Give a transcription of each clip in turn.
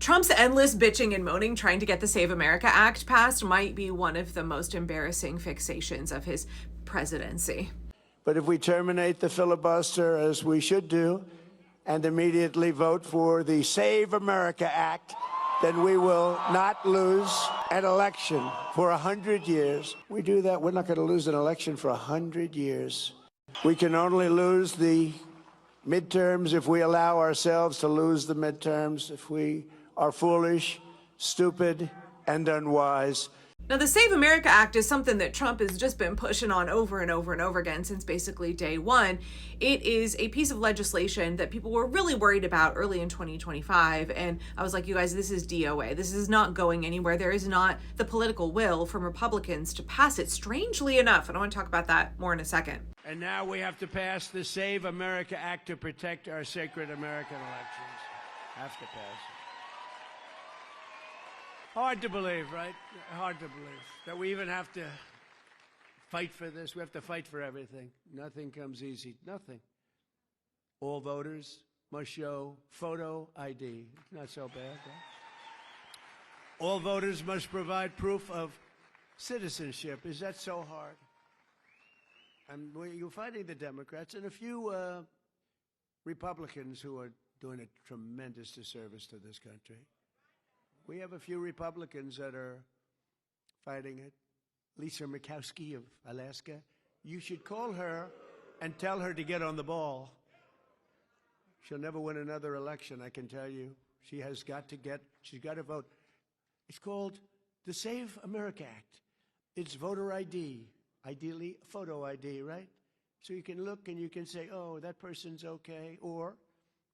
Trump's endless bitching and moaning trying to get the Save America Act passed might be one of the most embarrassing fixations of his presidency. But if we terminate the filibuster, as we should do, and immediately vote for the Save America Act, then we will not lose an election for 100 years. We do that, we're not going to lose an election for 100 years. We can only lose the midterms if we allow ourselves to lose the midterms, if we are foolish, stupid, and unwise. Now, the Save America Act is something that Trump has just been pushing on over and over and over again since basically day one. It is a piece of legislation that people were really worried about early in 2025. And I was like, you guys, this is DOA. This is not going anywhere. There is not the political will from Republicans to pass it, strangely enough. And I want to talk about that more in a second. And now we have to pass the Save America Act to protect our sacred American elections. Have to pass it. Hard to believe, right? Hard to believe that we even have to fight for this. We have to fight for everything. Nothing comes easy. Nothing. All voters must show photo ID. Not so bad, right? All voters must provide proof of citizenship. Is that so hard? And you're fighting the Democrats and a few Republicans who are doing a tremendous disservice to this country. We have a few Republicans that are fighting it. Lisa Murkowski of Alaska. You should call her and tell her to get on the ball. She'll never win another election, I can tell you. She's got to vote. It's called the Save America Act. It's voter ID, ideally photo ID, right? So you can look and you can say, oh, that person's okay, or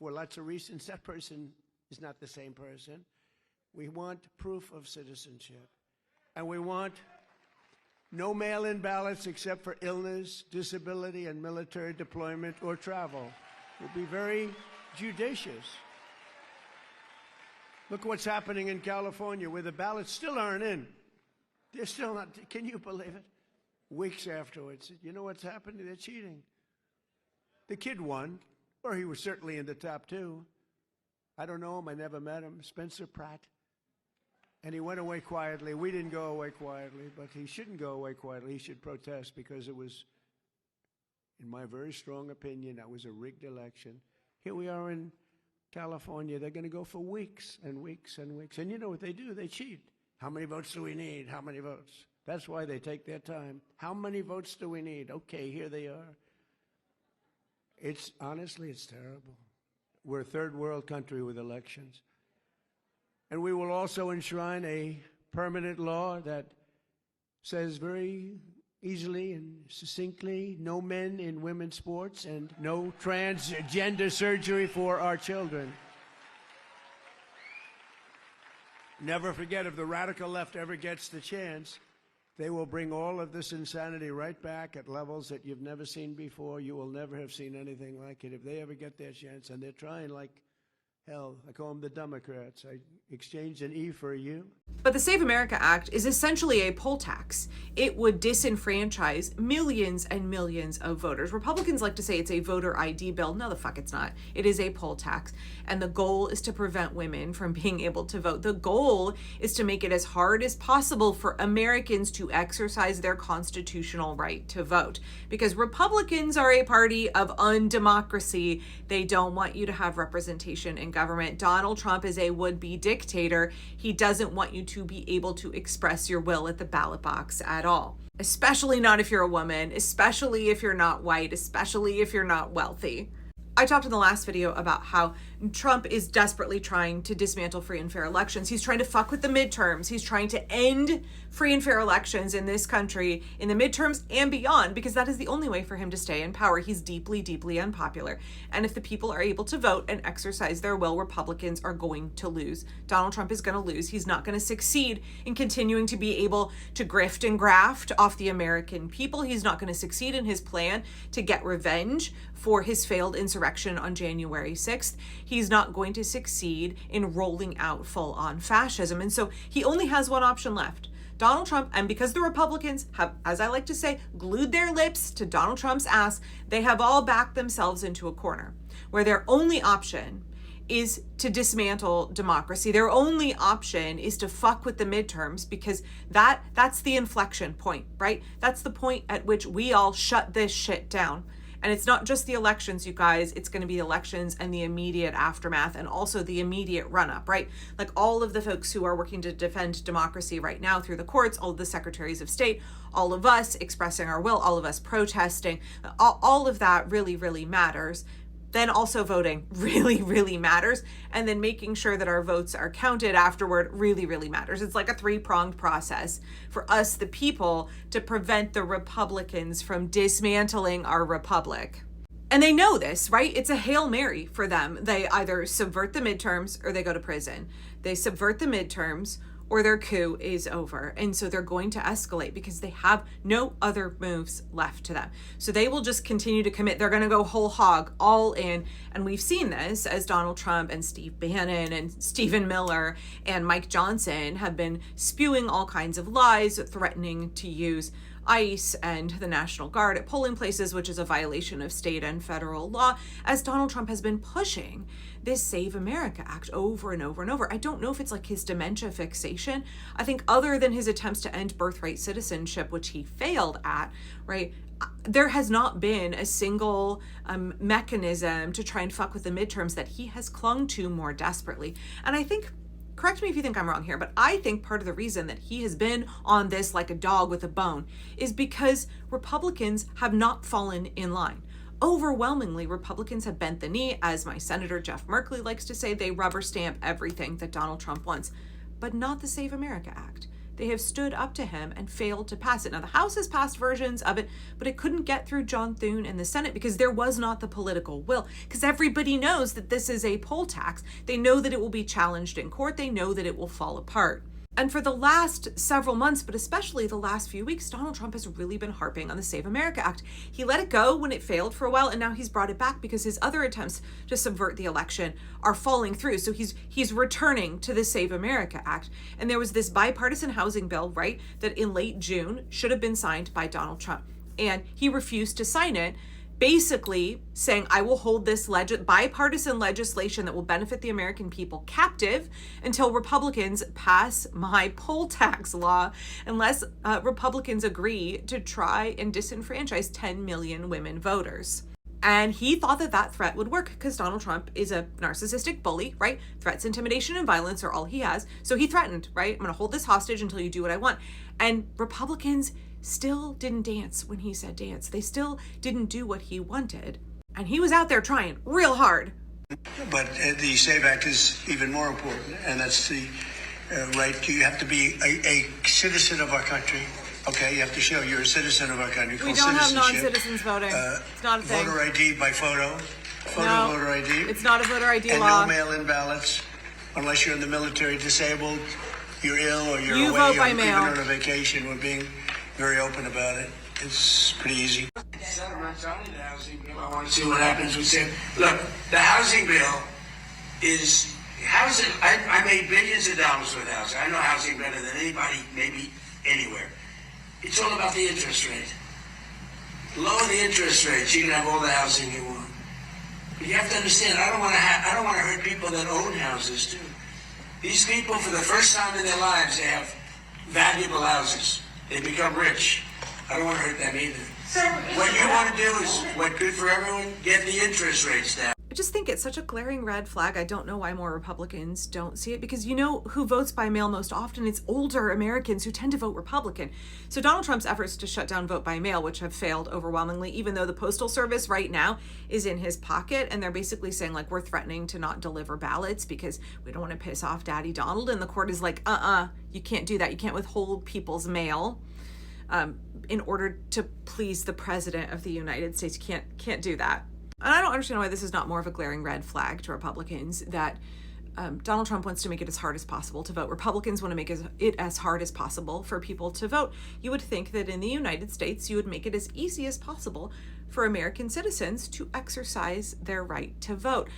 for lots of reasons, that person is not the same person. We want proof of citizenship. And we want no mail-in ballots except for illness, disability, and military deployment or travel. We'll be very judicious. Look what's happening in California, where the ballots still aren't in. They're still not, can you believe it? Weeks afterwards, you know what's happening? They're cheating. The kid won, or he was certainly in the top two. I don't know him, I never met him, Spencer Pratt. And he went away quietly. We didn't go away quietly, but he shouldn't go away quietly. He should protest because it was, in my very strong opinion, that was a rigged election. Here we are in California. They're going to go for weeks and weeks and weeks. And you know what they do? They cheat. How many votes do we need? How many votes? That's why they take their time. How many votes do we need? Okay, here they are. Honestly, it's terrible. We're a third world country with elections. And we will also enshrine a permanent law that says very easily and succinctly, no men in women's sports and no transgender surgery for our children. Never forget, if the radical left ever gets the chance, they will bring all of this insanity right back at levels that you've never seen before. You will never have seen anything like it if they ever get their chance. And they're trying like hell. I call them the Democrats. I exchanged an E for a U. But the Save America Act is essentially a poll tax. It would disenfranchise millions and millions of voters. Republicans like to say it's a voter ID bill. No, the fuck it's not. It is a poll tax. And the goal is to prevent women from being able to vote. The goal is to make it as hard as possible for Americans to exercise their constitutional right to vote. Because Republicans are a party of undemocracy. They don't want you to have representation in government. Donald Trump is a would-be dictator. He doesn't want you to be able to express your will at the ballot box at all. Especially not if you're a woman, especially if you're not white, especially if you're not wealthy. I talked in the last video about how Trump is desperately trying to dismantle free and fair elections. He's trying to fuck with the midterms. He's trying to end free and fair elections in this country in the midterms and beyond, because that is the only way for him to stay in power. He's deeply, deeply unpopular. And if the people are able to vote and exercise their will, Republicans are going to lose. Donald Trump is going to lose. He's not going to succeed in continuing to be able to grift and graft off the American people. He's not going to succeed in his plan to get revenge for his failed insurrection on January 6th. He's not going to succeed in rolling out full-on fascism. And so he only has one option left. Donald Trump, and because the Republicans have, as I like to say, glued their lips to Donald Trump's ass, they have all backed themselves into a corner where their only option is to dismantle democracy. Their only option is to fuck with the midterms, because that's the inflection point, right? That's the point at which we all shut this shit down. And it's not just the elections, you guys, it's going to be elections and the immediate aftermath, and also the immediate run-up, right? Like all of the folks who are working to defend democracy right now through the courts, all of the secretaries of state, all of us expressing our will, all of us protesting, all of that really, really matters. Then also voting really, really matters. And then making sure that our votes are counted afterward really, really matters. It's like a three-pronged process for us, the people, to prevent the Republicans from dismantling our republic. And they know this, right? It's a Hail Mary for them. They either subvert the midterms or they go to prison. They subvert the midterms or their coup is over. And so they're going to escalate because they have no other moves left to them. So they will just continue to commit. They're going to go whole hog, all in. And we've seen this as Donald Trump and Steve Bannon and Stephen Miller and Mike Johnson have been spewing all kinds of lies, threatening to use ICE and the National Guard at polling places, which is a violation of state and federal law, as Donald Trump has been pushing this Save America Act over and over and over. I don't know if it's like his dementia fixation. I think other than his attempts to end birthright citizenship, which he failed at, right, there has not been a single mechanism to try and fuck with the midterms that he has clung to more desperately. And I think, correct me if you think I'm wrong here, but I think part of the reason that he has been on this like a dog with a bone is because Republicans have not fallen in line. Overwhelmingly, Republicans have bent the knee. As my Senator Jeff Merkley likes to say, they rubber stamp everything that Donald Trump wants, but not the Save America Act. They have stood up to him and failed to pass it. Now, the House has passed versions of it, but it couldn't get through John Thune in the Senate because there was not the political will, because everybody knows that this is a poll tax. They know that it will be challenged in court. They know that it will fall apart. And for the last several months, but especially the last few weeks, Donald Trump has really been harping on the Save America Act. He let it go when it failed for a while, and now he's brought it back because his other attempts to subvert the election are falling through. So he's returning to the Save America Act. And there was this bipartisan housing bill, right, that in late June should have been signed by Donald Trump. And he refused to sign it, basically saying, I will hold this bipartisan legislation that will benefit the American people captive until Republicans pass my poll tax law, unless Republicans agree to try and disenfranchise 10 million women voters. And he thought that that threat would work because Donald Trump is a narcissistic bully, right? Threats, intimidation, and violence are all he has. So he threatened, right? I'm going to hold this hostage until you do what I want. And Republicans still didn't dance when he said dance. They still didn't do what he wanted. And he was out there trying real hard. But the SAVE Act is even more important, and that's the right. You have to be a citizen of our country. Okay, you have to show you're a citizen of our country. We don't have non-citizens voting. It's not a thing. Voter ID by photo. No, voter ID. It's not a voter ID and law. And no mail-in ballots, unless you're in the military, disabled, you're ill, or you're you away, vote by or mail. even on a vacation. We're being very open about it. It's pretty easy. I want to see what happens with SAVE. Look, the housing bill is housing. I made billions of dollars with housing. I know housing better than anybody, maybe anywhere. It's all about the interest rate. Lower the interest rates, you can have all the housing you want. But you have to understand, I don't want to hurt people that own houses too. These people, for the first time in their lives, they have valuable houses. They become rich. I don't want to hurt them either. What you want to do is what's good for everyone, get the interest rates down. I just think it's such a glaring red flag. I don't know why more Republicans don't see it, because you know who votes by mail most often? It's older Americans who tend to vote Republican. So Donald Trump's efforts to shut down vote by mail, which have failed overwhelmingly, even though the Postal Service right now is in his pocket, and they're basically saying, like, we're threatening to not deliver ballots because we don't want to piss off Daddy Donald, and the court is like, you can't do that. You can't withhold people's mail in order to please the President of the United States. You can't do that. And I don't understand why this is not more of a glaring red flag to Republicans, that Donald Trump wants to make it as hard as possible to vote. Republicans want to make it as hard as possible for people to vote. You would think that in the United States, you would make it as easy as possible for American citizens to exercise their right to vote.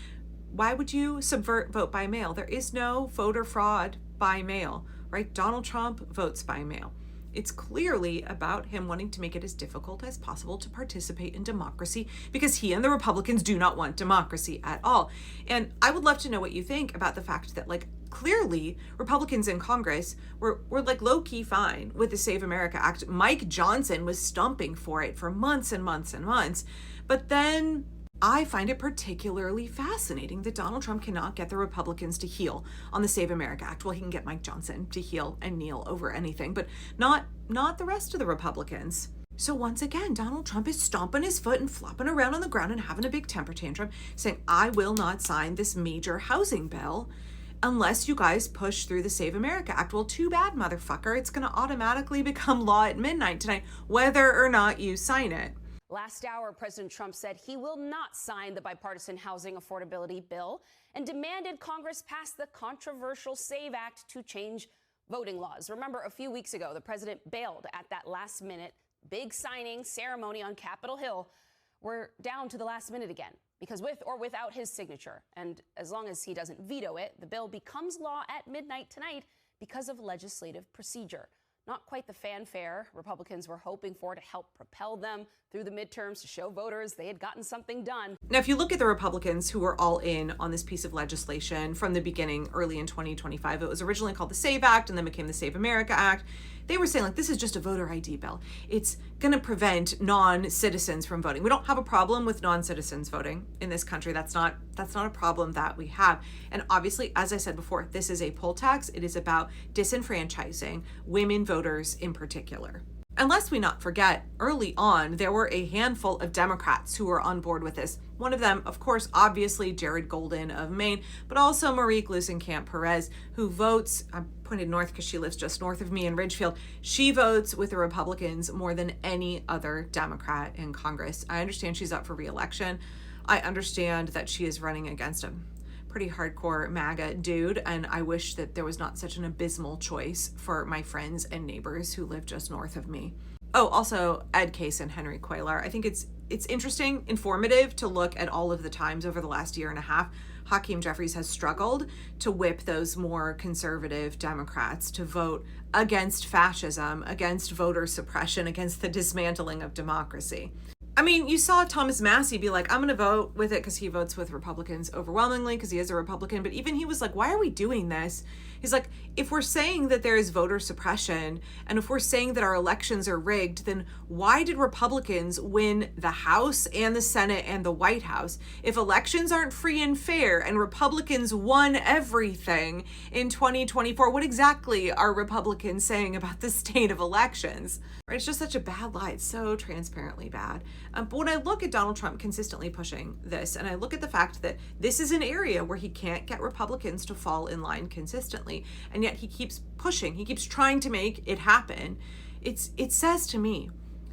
Why would you subvert vote by mail? There is no voter fraud by mail, right? Donald Trump votes by mail. It's clearly about him wanting to make it as difficult as possible to participate in democracy because he and the Republicans do not want democracy at all. And I would love to know what you think about the fact that, like, clearly Republicans in Congress were like low-key fine with the Save America Act. Mike Johnson was stumping for it for months and months and months. But then I find it particularly fascinating that Donald Trump cannot get the Republicans to heel on the Save America Act. Well, he can get Mike Johnson to heel and kneel over anything, but not the rest of the Republicans. So once again, Donald Trump is stomping his foot and flopping around on the ground and having a big temper tantrum, saying, I will not sign this major housing bill unless you guys push through the Save America Act. Well, too bad, motherfucker. It's going to automatically become law at midnight tonight, whether or not you sign it. Last hour, President Trump said he will not sign the bipartisan housing affordability bill and demanded Congress pass the controversial SAVE Act to change voting laws. Remember, a few weeks ago, the president bailed at that last-minute big signing ceremony on Capitol Hill. We're down to the last minute again, because with or without his signature, and as long as he doesn't veto it, the bill becomes law at midnight tonight because of legislative procedure. Not quite the fanfare Republicans were hoping for to help propel them through the midterms to show voters they had gotten something done. Now, if you look at the Republicans who were all in on this piece of legislation from the beginning, early in 2025, it was originally called the SAVE Act and then became the Save America Act. They were saying, like, this is just a voter ID bill. It's going to prevent non-citizens from voting. We don't have a problem with non-citizens voting in this country. That's not a problem that we have. And obviously, as I said before, this is a poll tax. It is about disenfranchising women voters in particular. And lest we not forget, early on, there were a handful of Democrats who were on board with this. One of them, of course, obviously Jared Golden of Maine, but also Marie Gluesenkamp-Perez, who votes, I'm pointed north because she lives just north of me in Ridgefield. She votes with the Republicans more than any other Democrat in Congress. I understand she's up for re-election. I understand that she is running against a pretty hardcore MAGA dude, and I wish that there was not such an abysmal choice for my friends and neighbors who live just north of me. Oh, also Ed Case and Henry Cuellar. I think it's interesting, informative to look at all of the times over the last year and a half Hakeem Jeffries has struggled to whip those more conservative Democrats to vote against fascism, against voter suppression, against the dismantling of democracy. I mean, you saw Thomas Massie be like, I'm going to vote with it because he votes with Republicans overwhelmingly because he is a Republican. But even he was like, why are we doing this? He's like, if we're saying that there is voter suppression and if we're saying that our elections are rigged, then why did Republicans win the House and the Senate and the White House? If elections aren't free and fair and Republicans won everything in 2024, what exactly are Republicans saying about the state of elections? It's just such a bad lie. It's so transparently bad. But when I look at Donald Trump consistently pushing this, and I look at the fact that this is an area where he can't get Republicans to fall in line consistently, and yet he keeps pushing, he keeps trying to make it happen, it says to me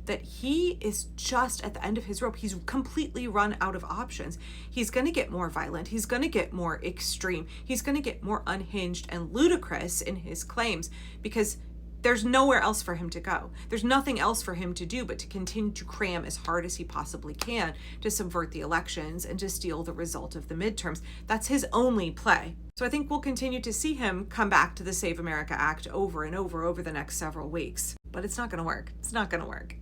that he is just at the end of his rope. He's completely run out of options. He's going to get more violent. He's going to get more extreme. He's going to get more unhinged and ludicrous in his claims because there's nowhere else for him to go. There's nothing else for him to do but to continue to cram as hard as he possibly can to subvert the elections and to steal the result of the midterms. That's his only play. So I think we'll continue to see him come back to the Save America Act over and over the next several weeks. But it's not going to work. It's not going to work.